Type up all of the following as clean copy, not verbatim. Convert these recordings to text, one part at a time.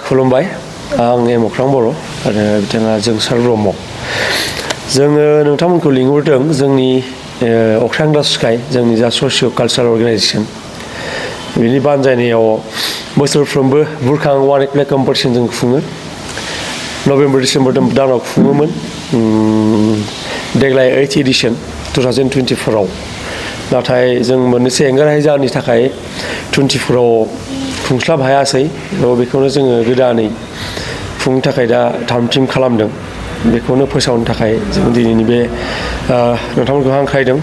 खुलुमबाय आं एम'ख्रां बर' आरो बिथाङा जोंसार ब्रह्म जोङो नोंथांमोनखौ लिंहरदों जोंनि अख्रां दा स्काइ जोंनि जा ससिय' कालचारेल अर्गानाइजेसन बिनि बानजायनायाव बोसोरफ्रोमबो बुरखां वान प्ले कम्पिटिसन जों खुङो नभेम्बर डिसेम्बर दानाव खुङोमोन देग्लाय 8th एडिशन 2024 आव नाथाय जों मोननैसो एंगारहायै जाहोननि थाखाय 24आव खुंस्लाब हायासै बेखौनो जोङो गोदानै खुंनो थाखाय दा थाम खालामदों बेखौनो फोसावनो थाखाय जों दिनैनि बे नोंथांमोनखौ हांख्रायदों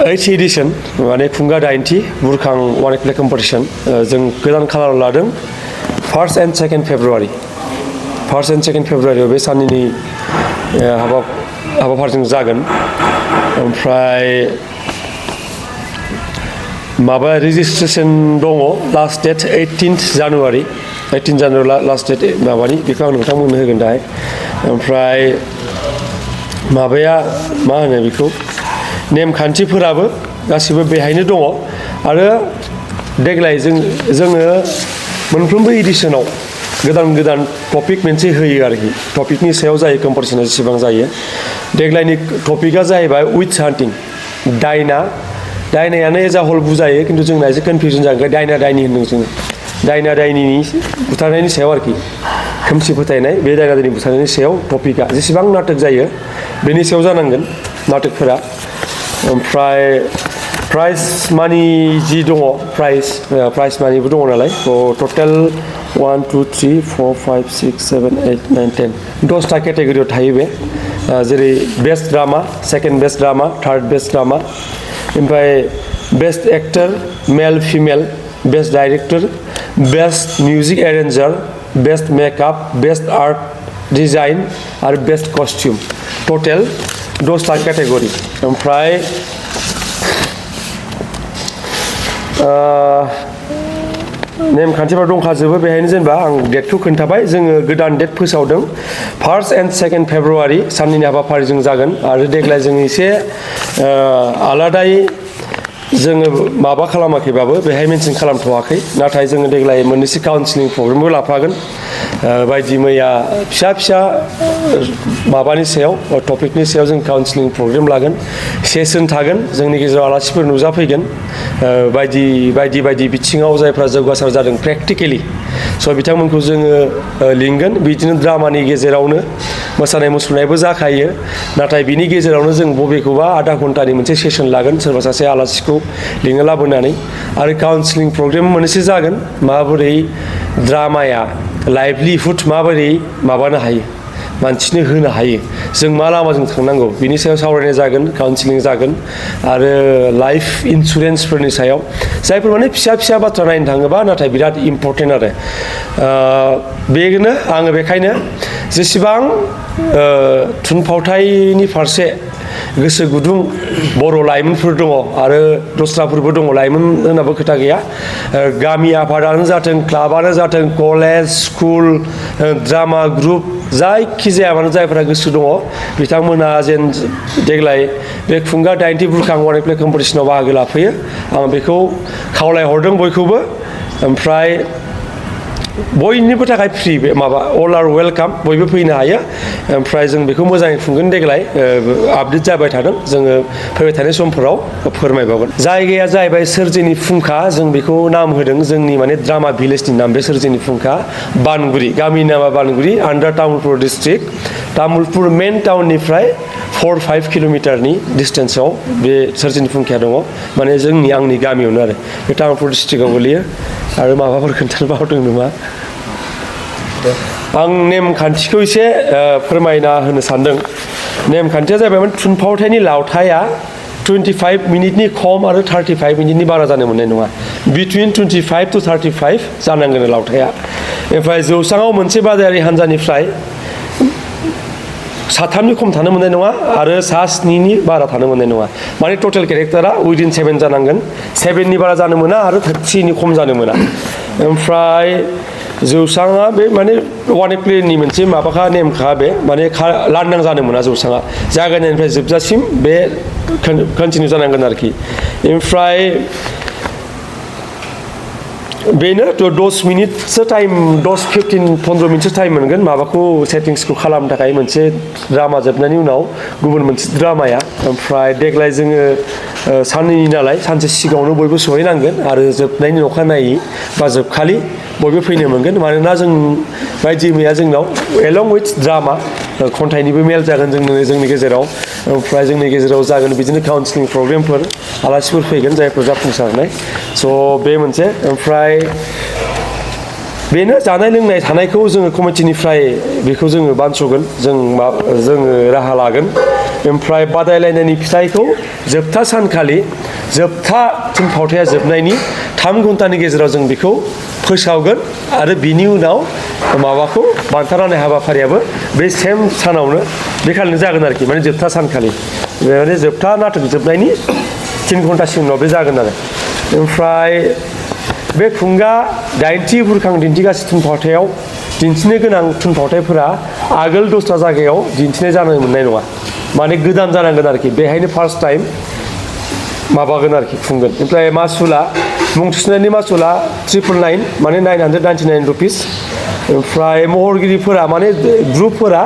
8th एडिशन माने खुंगा 8थि बुरखां वान प्ले कम्पिटिशन जों गोदान खालार लादों 1st and 2nd February 1st and 2nd फेब्रुवारियाव बे साननैनि हाबाफारिजों जागोन ओमफ्राय माबा रेजिस्ट्रेसन दङ last date 18th January 18 January last date माबानि बेखौ आं नोंथांमोननो होगोन दाहाय ओमफ्राय माबाया मा होनो बेखौ नेमखान्थिफोराबो गासिबो बेहायनो दङ आरो देग्लाय जोङो मोनफ्रोमबो एडिशनाव गोदान टपिक मोनसे होयो आरोखि टपिकनि सायाव जायो कम्पिटिशना जेसेबां जायो देग्लायनि टपिकआ जाहैबाय विच हान्टिं दायनायानो एज आ हल बुजायो खिन्थु जोंना एसे कनफिउजन जागोन दायना दायनि होनदों जोङो दायना दायनिनि बुथारनायनि सायाव आरोखि खोमसि फोथायनाय बे दायना दायनि बुथारनायनि सायाव टपिकआ जेसेबां नाटक जायो बेनि सायाव जानांगोन नाटकफोरा ओमफ्राय प्राइज मानि जि दङ प्राइज मानिबो दङ नालाय टटेल 1 2 3 4 5 6 7 8 9 10 10टा केटेगरियाव थायो बे जेरै best drama second best drama third best drama ओमफ्राय best actor male female best director best music arranger best makeup best art design आरो बेस्ट कस्टिउम टटेल 10टा केटेगरि ओमफ्राय नेमखान्थिफोर दंखाजोबो बेहायनो जेनेबा आं डेटखौ खोन्थाबाय जोङो गोदान date फोसावदों 1st and 2nd February साननैनि हाबाफारिजों जागोन आरो देग्लाय जों एसे आलादायै जोङो माबा खालामाखैबाबो बेहाय मेनसन खालामथ'वाखै नाथाय जोङो देग्लाय मोननैसो काउन्सिलिं प्रग्रामबो लाफागोन बायदि मैया फिसा माबानि सायाव टपिकनि सायाव जों काउन्सिलिं प्रग्राम लागोन सेसन थागोन जोंनि गेजेराव आलासिफोर नुजाफैगोन बायदि बिथिङाव जायफ्रा जौगासार जादों प्रेक्टिकेलि स' बिथांमोनखौ जोङो लिंगोन बिदिनो ड्रामानि गेजेरावनो मोसानाय मुसुरनायबो जाखायो नाथाय बिनि गेजेरावनो जों बबेखौबा आधा घन्टानि मोनसे सेसन लागोन सोरबा सासे आलासिखौ लिंना लाबोनानै आरो काउन्सिलिं प्रग्राम मोनसे जागोन माबोरै ड्रामाया लाइभलिहुड माबोरै माबानो हायो मानसिनो होनो हायो जों मा लामाजों थांनांगौ बिनि सायाव सावरायनाय जागोन काउन्सिलिं जागोन आरो लाइफ इन्सुरेन्सफोरनि सायाव जायफोर माने फिसा बाथ्रा नायनो थाङोबा नाथाय बिराद इम्परटेन्ट आरो बेनो आङो बेखायनो जेसेबां थुनफावथायनि फारसे गोसो गुदुं बर' लाइमोनफोर दङ आरो दस्राफोरबो दङ लाइमोन होनाबो खोथा गैया गामि आफादानो जाथों क्लाबानो जाथों कलेज स्कुल ड्रामा ग्रुप जायखिजाया मानो जायफोरा गोसो दङ बिथांमोना जेन देग्लाय बे खुंगा 8थि बुरखां वान प्ले कम्पिटिशनाव बाहागो लाफैयो आं बेखौ खावलायहरदों बयखौबो ओमफ्राय बयनिबो थाखाय फ्रि बे माबा अल आर वेलकाम बयबो फैनो हायो ओमफ्राय जों बेखौ मोजाङै खुंगोन देग्लाय आपडेट जाबाय थादों जोङो फैबाय थानाय समफोराव फोरमायबावगोन जायगाया जाहैबाय सोरजिनि फुंखा जों बेखौ नाम होदों जोंनि माने ड्रामा भिलेजनि नाम बे सोरजिनि फुंखा बानगुरि गामिनि नामा बानगुरि आन्डार तामुलपुर डिस्ट्रिक्ट तामुलपुर मेन टाउननिफ्राय 4-5 किल'मिटारनि डिस्टेन्सआव बे सोरजिनि फुंखाया दङ माने आंनि गामियावनो आरो बे तामुलपुर डिस्ट्रिक्टआव गोलैयो आरो माबाफोर खोन्थानो बावदों नामा आं नेमखान्थिखौ एसे फोरमायना होनो सानदों नेमखान्थिया जाहैबाय थुनफावथायनि लावथाया 25 मिनिटनि खम आरो 35 मिनिटनि बारा जानो मोननाय नङा बिटुइन 25 to 35 जानांगोन लावथाया ओमफ्राय जौस्राङाव मोनसे बादायारि हान्जानिफ्राय साथामनि खम थानो मोननाय नङा आरो सा 7नि बारा थानो मोननाय नङा माने टटेल केरेक्टारा उइदिन 7 जानांगोन 7नि बारा जानो मोना आरो 3नि खम जानो मोना ओमफ्राय जौस्राङा बे माने वान प्लेनि मोनसे माबाखा नेमखा बे माने लांदां जानो मोना जौस्राङा जागायनायनिफ्राय जोबजासिम बे कन्टिनिउ जानांगोन आरोखि ओमफ्राय बेनो 10 मिनिटसो टाइम 15 मिनिटसो टाइम मोनगोन माबाखौ सेटिंसखौ खालामनो थाखाय मोनसे ड्रामा जोबनायनि उनाव गुबुन मोनसे ड्रामाया ओमफ्राय देग्लाय जोङो साननैनि नालाय सानसे सिगाङावनो बयबो सहैनांगोन आरो जोबनायनि अखानायै बा जोबखालि बयबो फैनो मोनगोन मानोना जों बायदि मैया जोंनाव एलं विथ ड्रामा खन्थाइनिबो मेल जागोन जोंनि गेजेराव ओमफ्राय जोंनि गेजेराव जागोन बिदिनो काउन्सिलिं प्रग्रामफोर आलासिफोर फैगोन जायफोर जाफुंसारनाय स' बे मोनसे ओमफ्राय बेनो जानाय लोंनाय थानायखौ जोङो कमिटिनिफ्राय बेखौ जोङो बानस'गोन जोङो राहा लागोन ओमफ्राय बादायलायनायनि फिथाइखौ जोबथा सानखालि जोबथा थुनफावथाया जोबनायनि 3 घन्टानि गेजेराव जों बेखौ फोसावगोन आरो बिनि उनाव माबाखौ बान्था राननाय हाबाफारियाबो बे सेम सानावनो बेखालिनो जागोन आरोखि माने जोबथा सानखालि माने जोबथा नाटक जोबनायनि 3 घन्टासिम उनाव बे जागोन आरो ओमफ्राय बे खुंगा 80 बुरखां दिन्थिगासे थुनफावथायाव दिन्थिनो गोनां थुनफावथायफोरा आगोल दस्रा जायगायाव दिन्थिनाय जानो मोननाय नङा माने गोदान जानांगोन आरोखि बेहायनो फार्स्ट टाइम माबागोन आरोखि खुंगोन ओमफ्राय मासुला मुं थिसननायनि मासुला 999 माने 999 रुपिस ओमफ्राय महरगिरिफोरा माने ग्रुपफोरा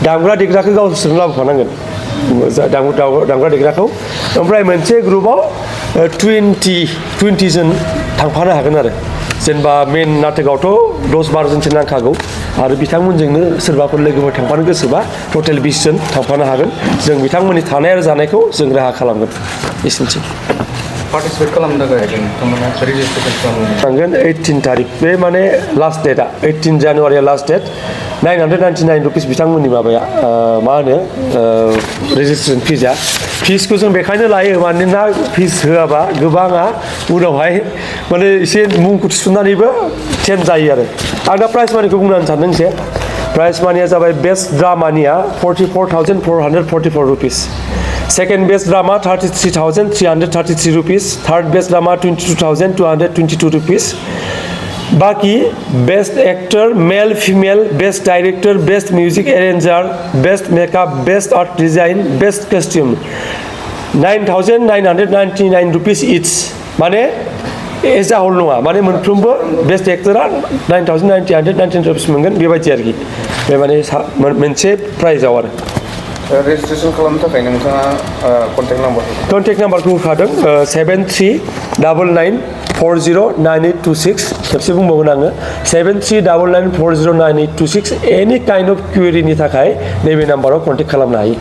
दामग्रा देग्राखौ गावसोरनो लाबोफानांगोन दामग्रा देग्राखौ ओमफ्राय मोनसे ग्रुपआव 20 जन थांफानो हागोन आरो जेनेबा मेन नाटकआवथ' 10-12 जनसो नांखागौ आरो बिथांमोनजोंनो सोरबाफोर लोगोफोर थांफानो गोसोबा टटेल 20 जन थांफानो हागोन जों बिथांमोननि थानाय आरो जानायखौ जों राहा खालामगोन एसेनोसै पार्टिसिपेट खालामनो थाखाय नोंथांमोना रेजिस्ट्रेसन खालामगोन 18 तारिख बे माने लास्ट डेटआ 18 जानुवारिया लास्ट डेट 999 रुपिस बिथांमोननि माबाया मा होनो रेजिस्ट्रेसन फिसआ फिसखौ जों बेखायनो लायो मानोना फिस होआबा गोबाङा उनावहाय माने एसे मुंखौ थिसननानैबो चेन्ज जायो आरो आं दा प्राइज मानिखौ बुंनो सानदों एसे प्राइज मानिया जाबाय बेस्ट ड्रामानिया 44,444 rupees second best drama 33,333 rupees third best drama 22,222 rupees बाकी best actor male female best director best music arranger best makeup best art design best costume 9,999 rupees each माने एज आ होल नङा माने मोनफ्रोमबो best एक्टरा 9,999 rupees मोनगोन बेबायदि आरोखि बे माने मोनसे प्राइजआव आरो रेजिस्ट्रेसन खालामनो थाखाय नोंथाङा कन्टेक्ट नाम्बारखौ होखादों 7399409826 खेबसे बुंबावगोन आङो 7399409826 एनि काइन्ड अफ क्वेरिनि थाखाय नैबे नाम्बाराव कन्टेक्ट खालामनो हायो